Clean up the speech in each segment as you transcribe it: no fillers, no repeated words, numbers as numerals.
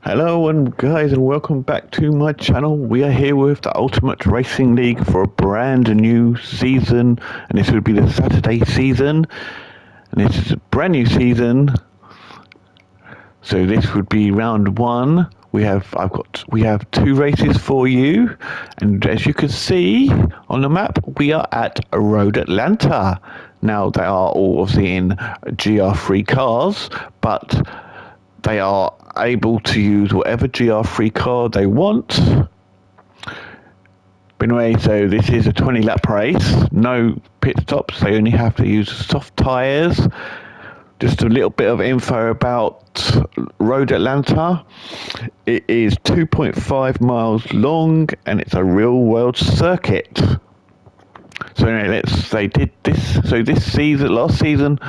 Hello and guys, and welcome back to my channel. We are here with the Ultimate Racing League for a brand new season, and this would be the Saturday season, and this is a brand new season. So this would be round one. We have two races for you, and as you can see on the map, we are at Road Atlanta. Now they are all obviously in GR3 cars, but they are able to use whatever GR3 car they want. But anyway, so this is a 20 lap race, no pit stops, they only have to use soft tyres. Just a little bit of info about Road Atlanta. It is 2.5 miles long and it's a real world circuit. So anyway, last season,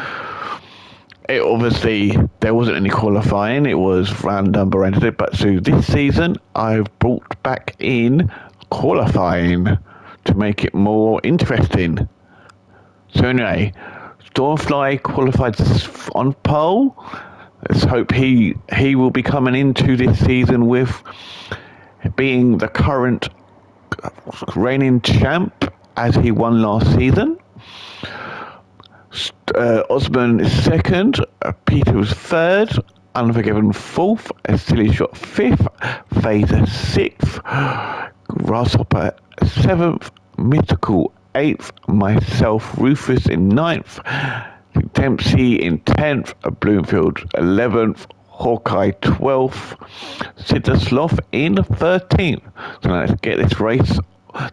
it obviously, there wasn't any qualifying, it was random, but so this season I've brought back in qualifying to make it more interesting. So anyway, Stormfly qualified on pole. Let's hope he will be coming into this season with being the current reigning champ as he won last season. Osman is second, Peter was third, Unforgiven fourth, A Silly Shot fifth, Phaser sixth, Grasshopper seventh, Mystical eighth, myself Rufus in ninth, Dempsey in 10th, Bloomfield 11th, Hawkeye 12th, Sid the Sloth in 13th. So now let's get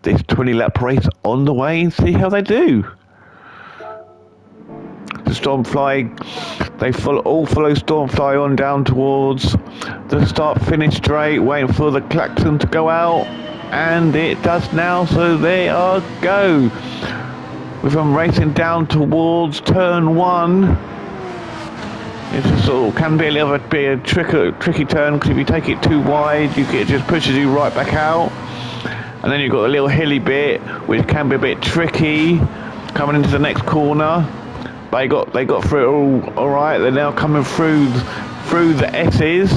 this 20 lap race on the way and see how they do. The Stormfly, they all follow Stormfly on down towards the start finish straight, waiting for the klaxon to go out, and it does now, so there are go. With them racing down towards turn one. It just sort of can be a little bit tricky turn, because if you take it too wide, it just pushes you right back out. And then you've got a little hilly bit, which can be a bit tricky, coming into the next corner. They got through it all right. They're now coming through the S's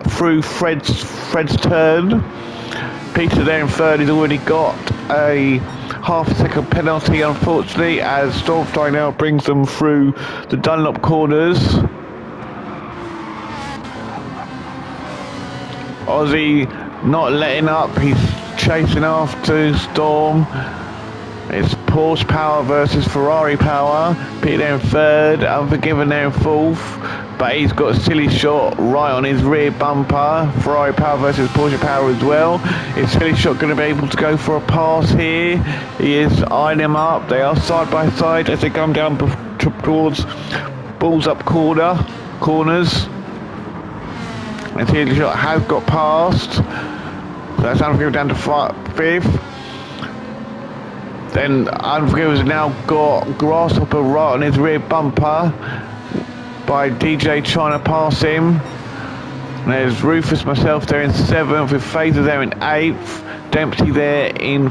through Fred's turn. Peter there in third. He's already got a half-second penalty, unfortunately, as Stormfly now brings them through the Dunlop corners. Ozzy not letting up. He's chasing after Storm. It's Porsche power versus Ferrari power. Peter there in third, Unforgiven there in fourth, but he's got a Silly Shot right on his rear bumper. Ferrari power versus Porsche power as well. Is Silly Shot going to be able to go for a pass here? He is eyeing him up. They are side by side as they come down towards balls up corners. And Silly Shot has got past. So that's Unforgiven down to fifth. Then Unforgiven's now got Grasshopper right on his rear bumper by DJ trying to pass him. And there's Rufus, myself there in 7th, with Phaser there in 8th, Dempsey there in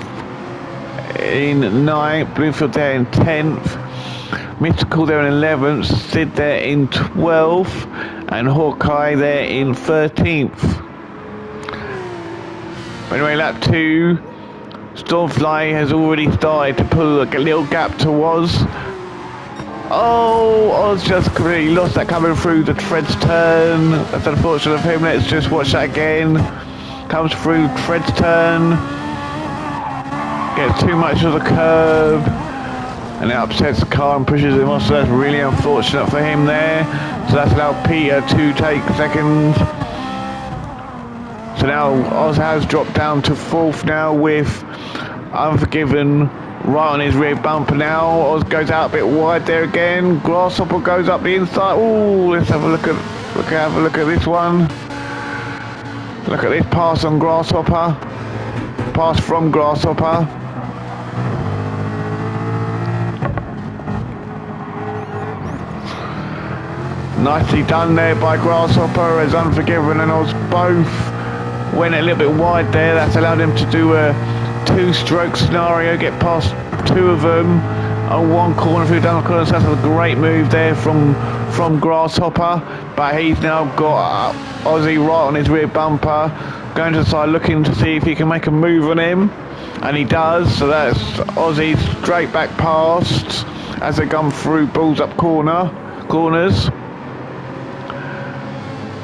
9th, Bloomfield there in 10th, Mystical there in 11th, Sid there in 12th, and Hawkeye there in 13th. But anyway, lap 2. Stormfly has already started to pull a little gap to Oz. Oh, Oz just completely lost that coming through the Fred's turn. That's unfortunate of him. Let's just watch that again. Comes through Fred's turn. Gets too much of the curb. And it upsets the car and pushes him off. So that's really unfortunate for him there. So that's allowed Peter to take second. So now Oz has dropped down to 4th now with Unforgiven right on his rear bumper now. Oz goes out a bit wide there again. Grasshopper goes up the inside. Ooh, let's have a look at this one. Look at this pass on Grasshopper. Pass from Grasshopper. Nicely done there by Grasshopper, as Unforgiven and Oz both went a little bit wide there. That's allowed him to do a two-stroke scenario, get past two of them. one corner through down the corner. So that's a great move there from Grasshopper. But he's now got Aussie right on his rear bumper. Going to the side, looking to see if he can make a move on him. And he does. So that's Aussie straight back past as they come through balls up corners.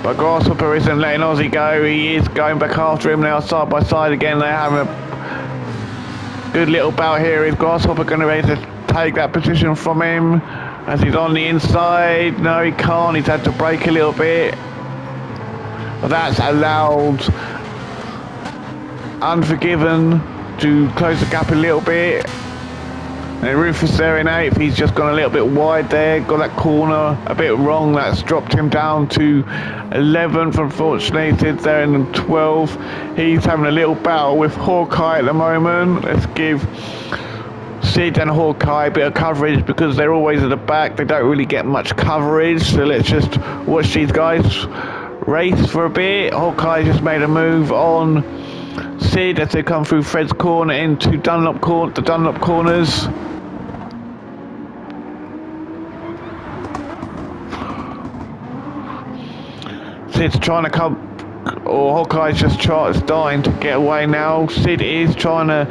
But Grasshopper isn't letting Aussie go. He is going back after him now, side by side again. They're having a good little bout here. Is Grasshopper going to be able to take that position from him as he's on the inside? No, he can't. He's had to brake a little bit. But that's allowed Unforgiven to close the gap a little bit. And Rufus there in 8th, he's just gone a little bit wide there, got that corner a bit wrong, that's dropped him down to 11th, unfortunately. Sid's there in 12th. He's having a little battle with Hawkeye at the moment. Let's give Sid and Hawkeye a bit of coverage because they're always at the back, they don't really get much coverage, so let's just watch these guys race for a bit. Hawkeye just made a move on Sid as they come through Fred's corner into the Dunlop corners. Sid's trying to come, or Hawkeye's just starting to get away now. Sid is trying to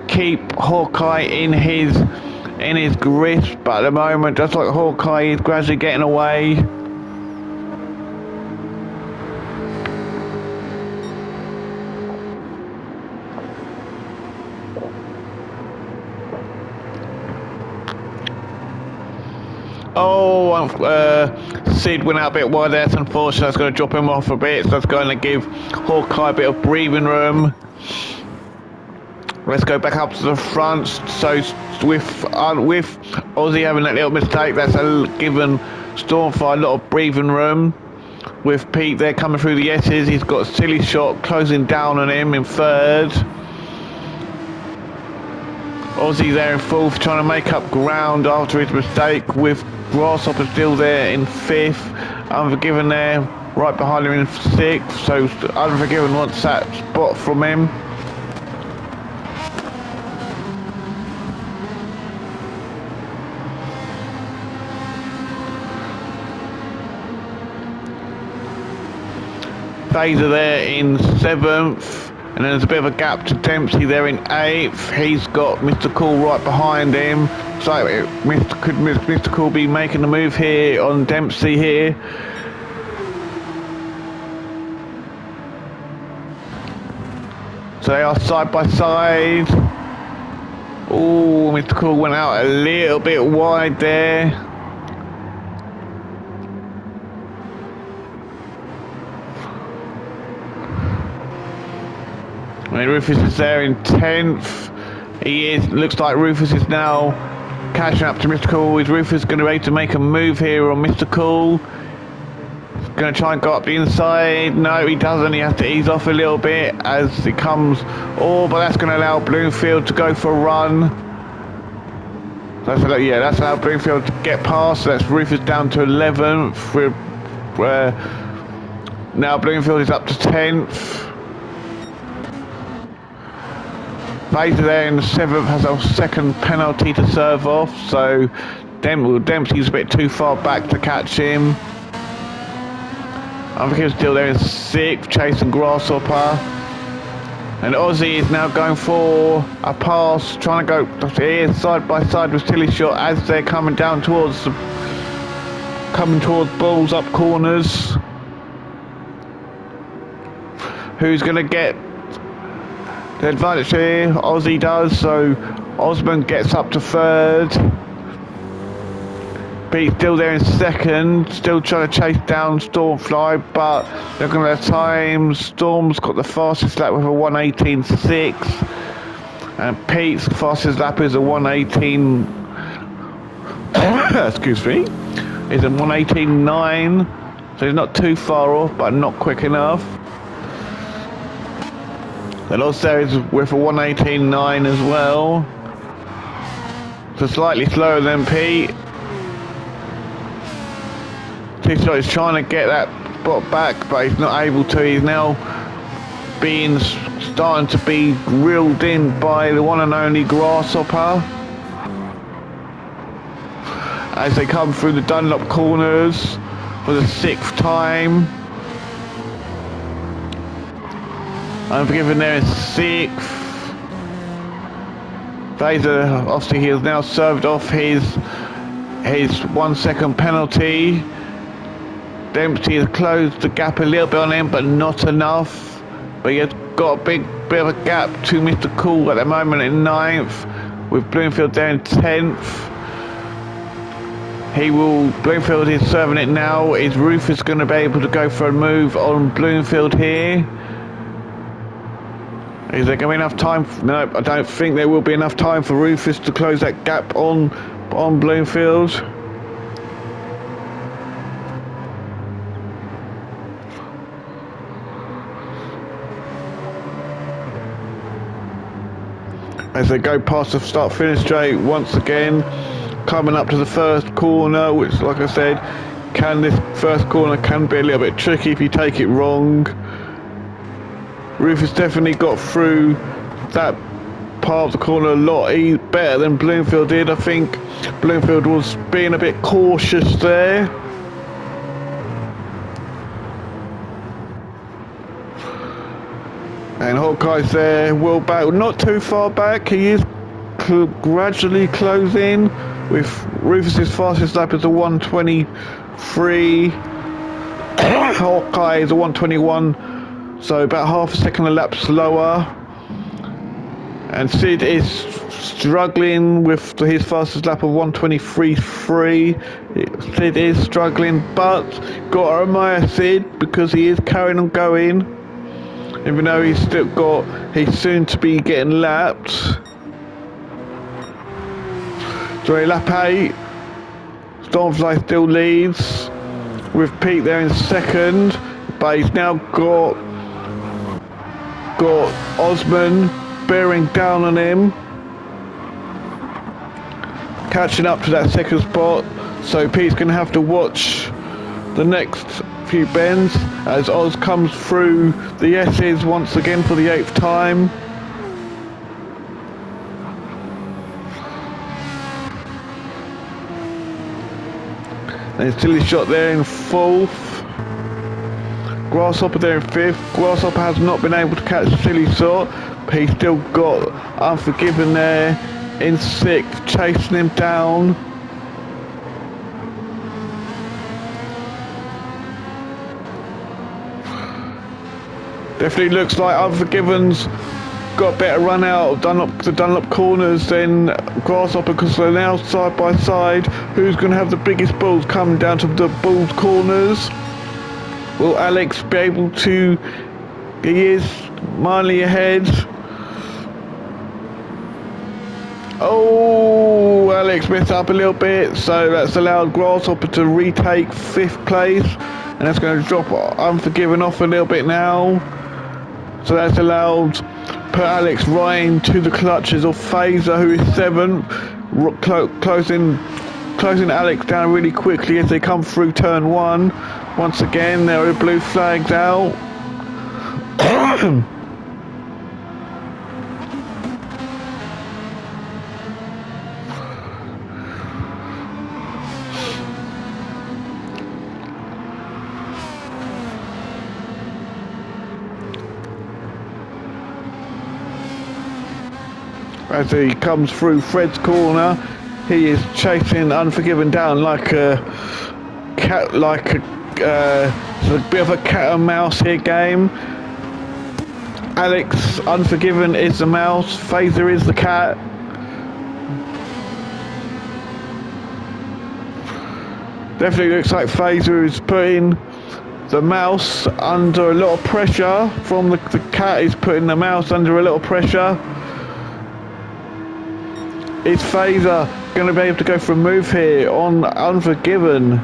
keep Hawkeye in his grip, but at the moment, just like Hawkeye is gradually getting away. Sid went out a bit wide there, so unfortunately that's going to drop him off a bit, so that's going to give Hawkeye a bit of breathing room. Let's go back up to the front. So with Aussie having that little mistake, that's given Stormfire a lot of breathing room. With Pete there coming through the S's, he's got a silly shot closing down on him in 3rd. Aussie there in 4th, trying to make up ground after his mistake, with Grasshopper still there in 5th. Unforgiven there, right behind him in 6th, so Unforgiven wants that spot from him. Phaser there in 7th. And then there's a bit of a gap to Dempsey there in 8th. He's got Mr. Cool right behind him. So could Mr. Cool be making a move here on Dempsey here? So they are side by side. Oh, Mr. Cool went out a little bit wide there. Rufus is there in 10th. Looks like Rufus is now catching up to Mr. Cool. Is Rufus going to be able to make a move here on Mr. Cool? He's going to try and go up the inside. No, he doesn't. He has to ease off a little bit as it comes. Oh, but that's going to allow Bloomfield to go for a run. That's allowed Bloomfield to get past. So that's Rufus down to 11th. Now Bloomfield is up to 10th. Phaser there in 7th has a second penalty to serve off, so Dempsey's a bit too far back to catch him. Unforgiven's still there in 6th, chasing Grasshopper. And Aussie is now going for a pass, trying to go here side by side with Silly Shot as they're coming towards balls up corners. Who's going to get the advantage here? Aussie does, so Osmond gets up to 3rd. Pete's still there in 2nd, still trying to chase down Stormfly, but looking at the time, Storm's got the fastest lap with a 1:18.6, and Pete's fastest lap is a 1:18. Excuse me, is a 1:18.9, so he's not too far off, but not quick enough. The loss there is with a 1:18.9 as well. So slightly slower than Pete. T-Shot is trying to get that spot back, but he's not able to. He's now starting to be reeled in by the one and only Grasshopper. as they come through the Dunlop corners for the 6th time. Unforgiven there in 6th. Fraser, obviously he has now served off his 1 second penalty. Dempsey has closed the gap a little bit on him, but not enough. But he has got a bit of a gap to Mr. Cool at the moment in 9th, with Bloomfield there in 10th. Bloomfield is serving it now. Is Rufus going to be able to go for a move on Bloomfield here? Is there going to be enough time? No, I don't think there will be enough time for Rufus to close that gap on Bloomfield. As they go past the start-finish straight once again, coming up to the first corner, which, like I said, this first corner can be a little bit tricky if you take it wrong. Rufus definitely got through that part of the corner a lot better than Bloomfield did. I think Bloomfield was being a bit cautious there. And Hawkeye's there, well back, not too far back. He is gradually closing, with Rufus's fastest lap is a 1:23. Hawkeye is a 1:21. So about half a second a lap slower. And Sid is struggling with his fastest lap of 1:23.3. Sid is struggling, but got to admire Sid because he is carrying on going. Even though he's soon to be getting lapped. So lap 8. Stormfly still leads, with Pete there in 2nd, but he's now got Osman bearing down on him, catching up to that 2nd spot. So Pete's going to have to watch the next few bends as Oz comes through the S's once again for the 8th time. And Silly Shot there in 4th. Grasshopper there in 5th. Grasshopper has not been able to catch Silly Shot, but he's still got Unforgiven there in 6th, chasing him down. Definitely looks like Unforgiven's got a better run out of the Dunlop corners than Grasshopper, because they're now side by side. Who's going to have the biggest balls coming down to the Bulls corners? Will Alex be able to? He is mildly ahead. Oh, Alex messed up a little bit, so that's allowed Grasshopper to retake 5th place, and that's going to drop Unforgiven off a little bit now. So that's allowed put Alex right into the clutches of Phaser, who is 7th, closing Alex down really quickly as they come through turn 1. Once again, there are blue flags out. As he comes through Fred's corner, he is chasing Unforgiven down like a cat, it's a bit of a cat and mouse here game. Alex, Unforgiven is the mouse, Phaser is the cat. Definitely looks like Phaser is putting the mouse under a lot of pressure. From the cat is putting the mouse under a little pressure. Is Phaser going to be able to go for a move here on Unforgiven?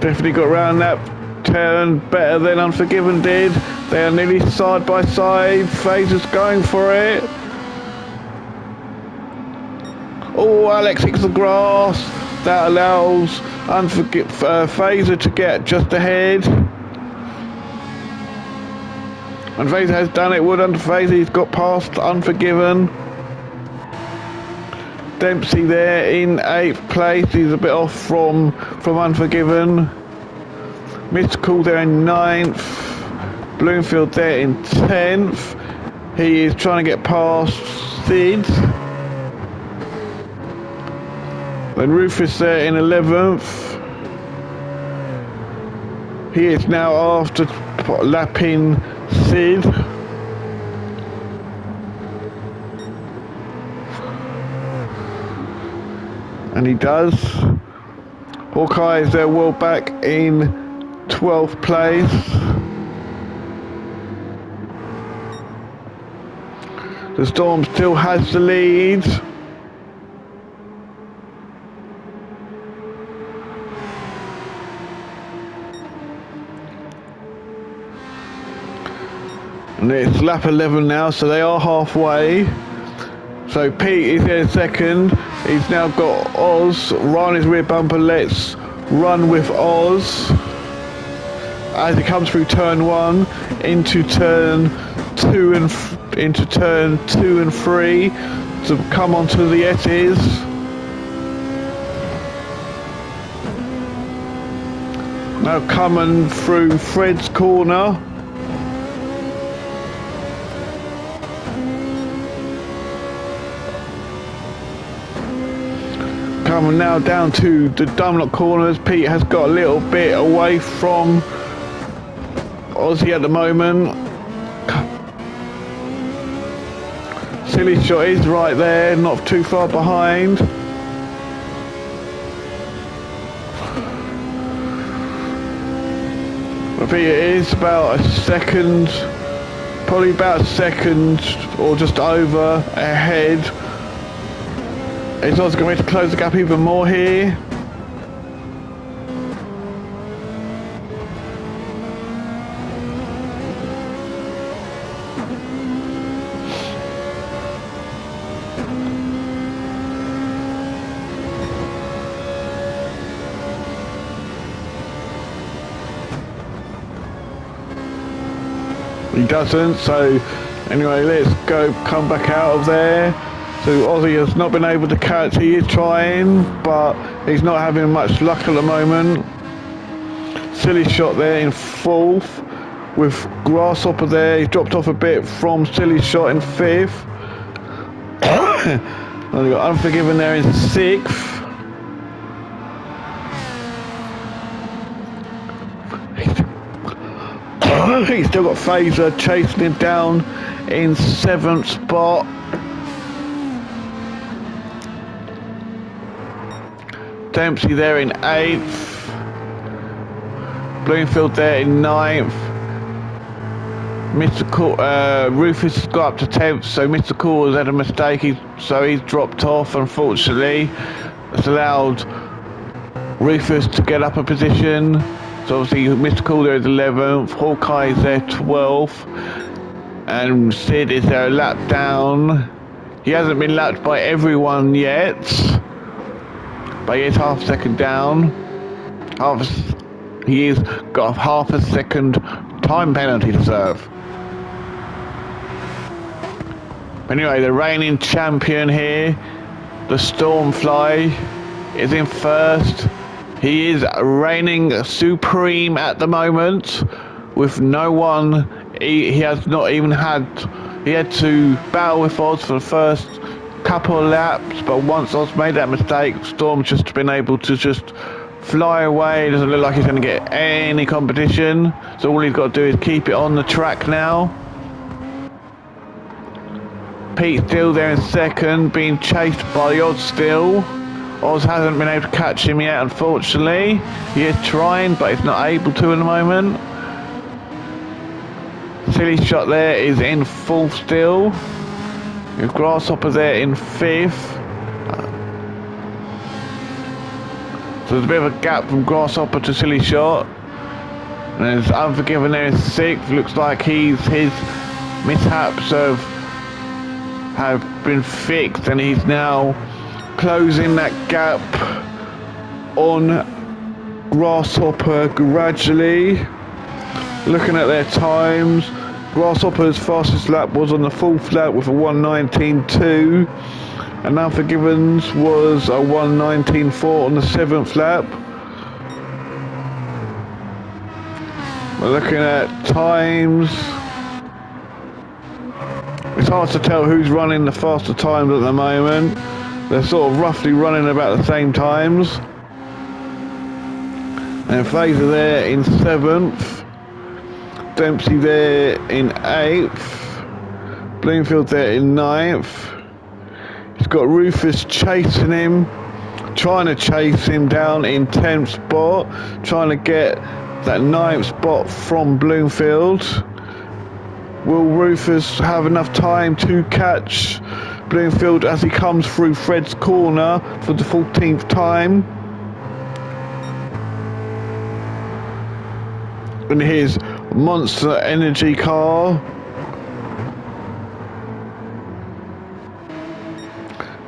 Definitely got around that turn better than Unforgiven did. They are nearly side by side. Phaser's going for it. Oh, Alex hits the grass. That allows Phaser to get just ahead. And Phaser has done it. Wood under Phaser. He's got past Unforgiven. Dempsey there in 8th place. He's a bit off from Unforgiven. Mystical there in 9th. Bloomfield there in 10th. He is trying to get past Sid. Then Rufus there in 11th. He is now after lapping Sid. And he does. Hawkeye is there well back in 12th place. The Storm still has the lead. And it's lap 11 now, so they are halfway. So Pete is there second. He's now got Oz. Ryan is rear bumper. Let's run with Oz. As he comes through turn 1 into turn 2 and 3 to come onto the S's. Now coming through Fred's corner. Coming now down to the Dunlop corners. Pete has got a little bit away from Aussie at the moment. Silly Shot is right there, not too far behind. I think it is about a second, probably about a second or just over ahead. It's also going to close the gap even more here. He doesn't, so anyway, let's come back out of there. So Aussie has not been able to catch. He is trying, but he's not having much luck at the moment. Silly Shot there in 4th, with Grasshopper there. He's dropped off a bit from Silly Shot in 5th. And we've got Unforgiven there in 6th. He's still got Phaser chasing him down in 7th spot. Dempsey there in 8th. Bloomfield there in 9th. Rufus has got up to 10th, so Mr. Cool has had a mistake, so he's dropped off, unfortunately. It's allowed Rufus to get up a position. So obviously Mr. Cool there is 11th, Hawkeye is there 12th, and Sid is there a lap down. He hasn't been lapped by everyone yet, but he is half a second down. He's got a half a second time penalty to serve. Anyway, the reigning champion here, the Stormfly, is in 1st. He is reigning supreme at the moment, with no one. He has not even had. He had to battle with Oz for the first couple of laps, but once Oz made that mistake, Storm's just been able to just fly away. It doesn't look like he's going to get any competition, so all he's got to do is keep it on the track now. Pete still there in 2nd, being chased by Oz still. Oz hasn't been able to catch him yet, unfortunately. He is trying, but he's not able to at the moment. Silly Shot there is in 4th still. With Grasshopper there in 5th. So there's a bit of a gap from Grasshopper to Silly Shot. And there's Unforgiven there in 6th. Looks like his mishaps have been fixed, and he's now closing that gap on Grasshopper gradually. Looking at their times, Grasshopper's fastest lap was on the 4th lap with a 1:19.2. and Unforgiven's was a 1:19.4 on the 7th lap. We're looking at times. It's hard to tell who's running the faster times at the moment. They're sort of roughly running about the same times. And Fraser there in 7th. Dempsey there in 8th. Bloomfield there in 9th. He's got Rufus chasing him, trying to chase him down in 10th spot, trying to get that 9th spot from Bloomfield. Will Rufus have enough time to catch Bloomfield as he comes through Fred's corner for the 14th time? And his Monster Energy car.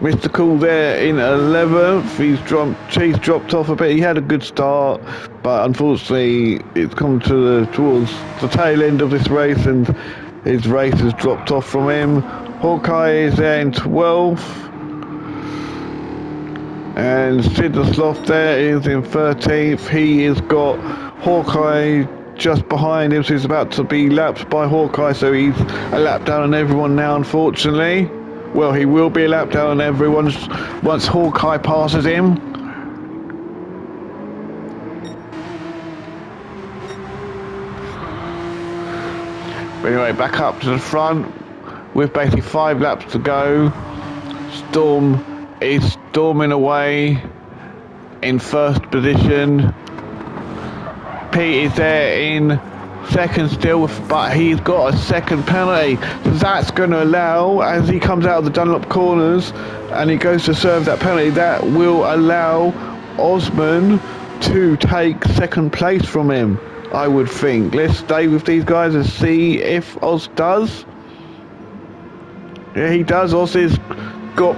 Mystical there in 11th. He's dropped off a bit. He had a good start, but unfortunately it's come towards the tail end of this race and his race has dropped off from him. Hawkeye is there in 12th. And Sid the Sloth there is in 13th. He has got Hawkeye just behind him, so he's about to be lapped by Hawkeye, so he's a lap down on everyone now, unfortunately. Well, he will be a lap down on everyone once Hawkeye passes him. But anyway, back up to the front with basically 5 laps to go. Storm is storming away in 1st position. Pete is there in 2nd still, but he's got a 2nd penalty. So that's going to allow, as he comes out of the Dunlop corners and he goes to serve that penalty, that will allow Osman to take 2nd place from him, I would think. Let's stay with these guys and see if Oz does. Yeah, he does. Oz has got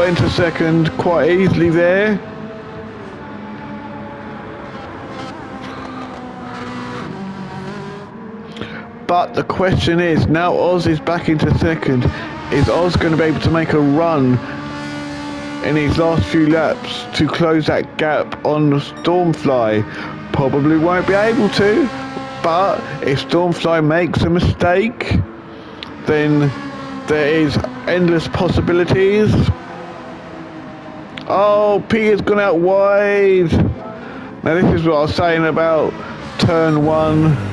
into 2nd quite easily there. But the question is, now Oz is back into 2nd. Is Oz going to be able to make a run in his last few laps to close that gap on Stormfly? Probably won't be able to, but if Stormfly makes a mistake, then there is endless possibilities. Oh, Peter's gone out wide. Now this is what I was saying about turn 1.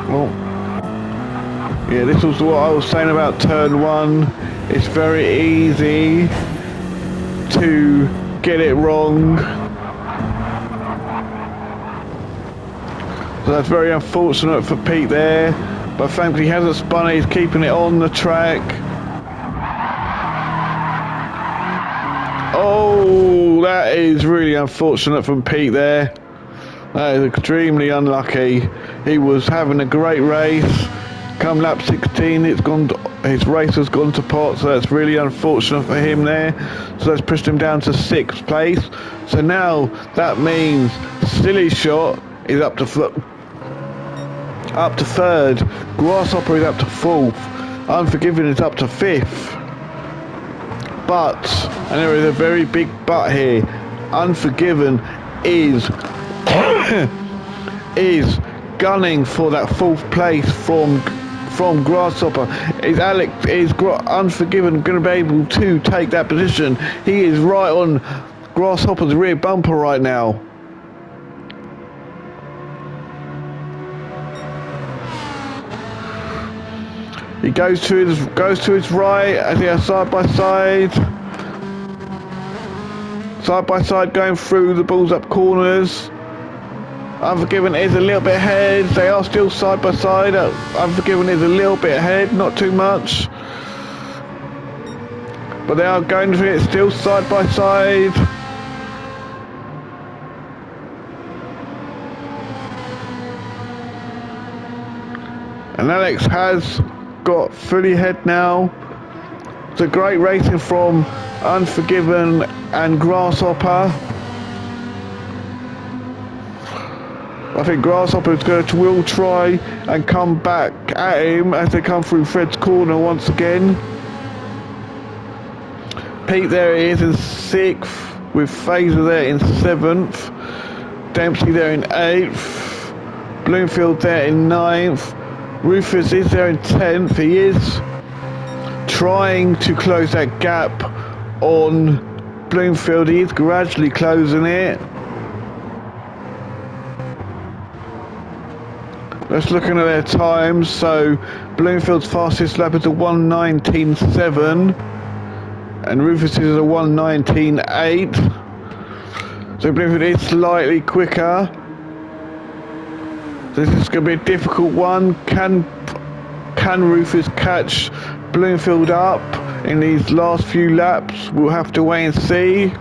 Well, yeah, this was what I was saying about turn 1. It's very easy to get it wrong. So that's very unfortunate for Pete there. But thankfully he hasn't spun it, he's keeping it on the track. Oh, that is really unfortunate from Pete there. That is extremely unlucky. He was having a great race. Come lap 16, his race has gone to pot, so that's really unfortunate for him there. So that's pushed him down to 6th place. So now that means Silly Shot is up to 3rd. Grasshopper is up to 4th. Unforgiven is up to 5th. But, and there is a very big but here, Unforgiven is is gunning for that 4th place from Grasshopper. Is Unforgiven going to be able to take that position? He is right on Grasshopper's rear bumper right now. He goes to his right as they are side by side going through the balls up corners. Unforgiven is a little bit ahead. They are still side by side. Unforgiven is a little bit ahead, not too much. But they are going for it still side by side. And Alex has got fully ahead now. It's a great racing from Unforgiven and Grasshopper. I think Grasshopper will try and come back at him as they come through Fred's corner once again. Pete there is in 6th, with Fraser there in 7th, Dempsey there in 8th, Bloomfield there in 9th, Rufus is there in 10th. He is trying to close that gap on Bloomfield. He is gradually closing it. Let's look at their times. So Bloomfield's fastest lap is a 1:19.7 and Rufus is a 1:19.8. So Bloomfield is slightly quicker. This is going to be a difficult one. Can Rufus catch Bloomfield up in these last few laps? We'll have to wait and see.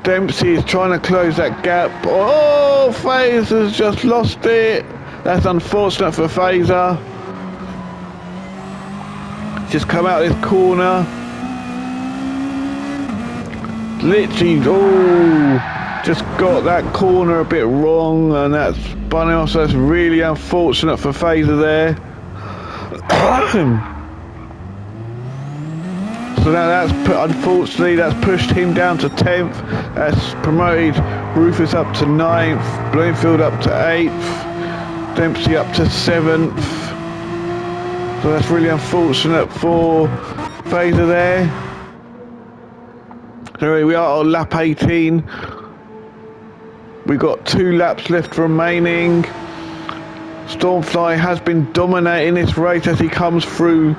Dempsey is trying to close that gap. Oh, Fraser's just lost it. That's unfortunate for Fraser. Just come out of this corner. Literally, just got that corner a bit wrong, and that's spun off, so that's really unfortunate for Fraser there. So now unfortunately that's pushed him down to 10th. That's promoted Rufus up to 9th, Bloomfield up to 8th, Dempsey up to 7th. So that's really unfortunate for Fraser there. So here we are on lap 18. We've got 2 laps left remaining. Stormfly has been dominating this race as he comes through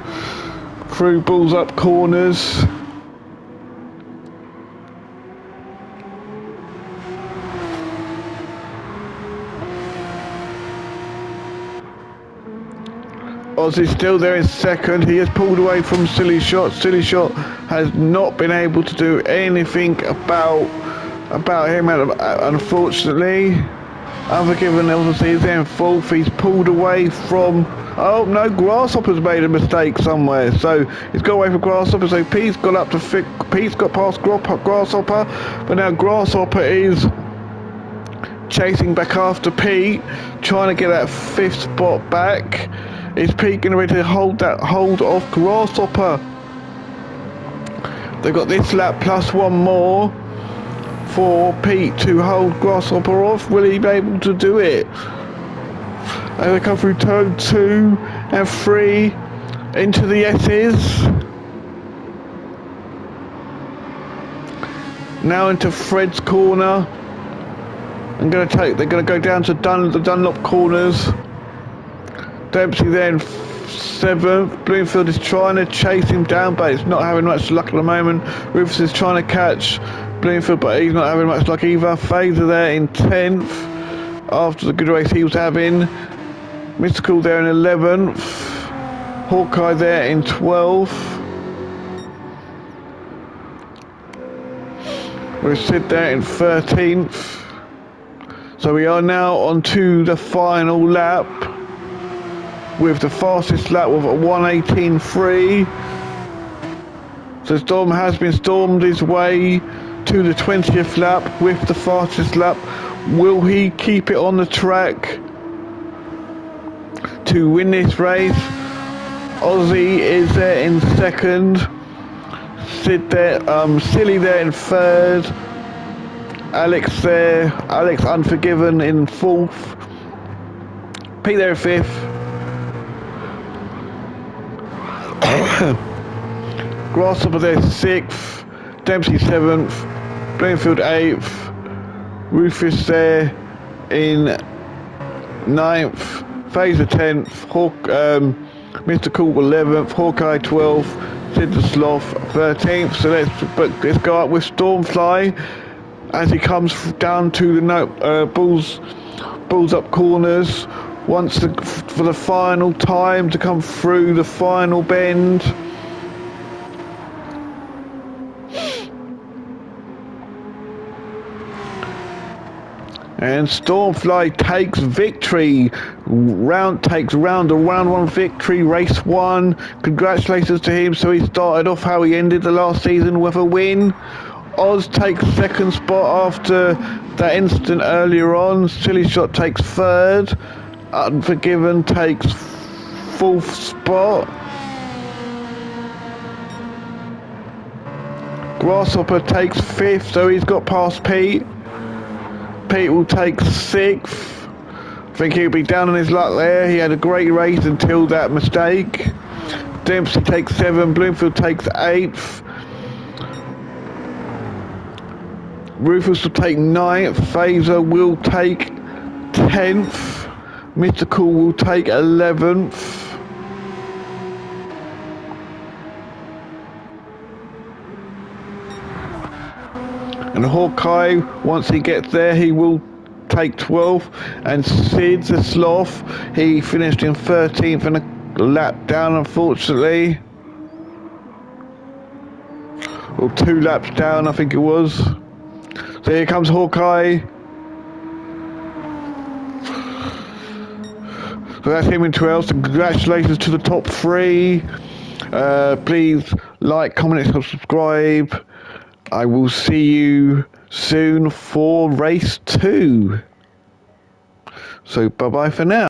balls up corners. Ozzy's still there in 2nd. He has pulled away from Silly Shot. Silly Shot has not been able to do anything about him, unfortunately. Unforgiven obviously is there in 4th. He's pulled away from... Oh no, Grasshopper's made a mistake somewhere. So he's got away from Grasshopper. So Pete's got up to Pete's got past Grasshopper, but now Grasshopper is chasing back after Pete, trying to get that 5th spot back. Is Pete going to be able to hold off Grasshopper? They've got this lap plus one more for Pete to hold Grasshopper off. Will he be able to do it? And they come through turn 2 and 3 into the S's. Now into Fred's corner. They're going to go down to the Dunlop corners. Dempsey then 7th. Bloomfield is trying to chase him down, but it's not having much luck at the moment. Rufus is trying to catch Bloomfield, but he's not having much luck either. Fraser there in 10th after the good race he was having. Mystical there in 11th. Hawkeye there in 12th. We're Sid there in 13th. So we are now on to the final lap, with the fastest lap of 1:18.3. So Storm has been stormed his way to the 20th lap with the fastest lap. Will he keep it on the track to win this race? Ozzy is there in 2nd. Sid there, Silly there in 3rd. Alex there, Alex Unforgiven in 4th. Pete there in 5th. Grasshopper there 6th, Dempsey 7th, Bloomfield 8th, Rufus there in 9th, Fraser 10th, Mr. Cool 11th, Hawkeye 12th, Sid the Sloth 13th. So let's go up with Stormfly as he comes down to the balls up corners. Wants for the final time to come through the final bend. And Stormfly takes victory. Takes round one victory, race 1. Congratulations to him. So he started off how he ended the last season with a win. Oz takes 2nd spot after that incident earlier on. Silly Shot takes 3rd. Unforgiven takes 4th spot. Grasshopper takes 5th, so he's got past Pete. Pete will take 6th. I think he'll be down on his luck there. He had a great race until that mistake. Dempsey takes 7th, Bloomfield takes 8th. Rufus will take 9th, Phaser will take 10th, Mr. Cool will take 11th. And Hawkeye, once he gets there, he will take 12th. And Sid the Sloth, he finished in 13th and a lap down, unfortunately. Or 2 laps down, I think it was. So here comes Hawkeye. So that's him in 12th. So congratulations to the top 3. Please like, comment, and subscribe. I will see you soon for race 2. So bye bye for now.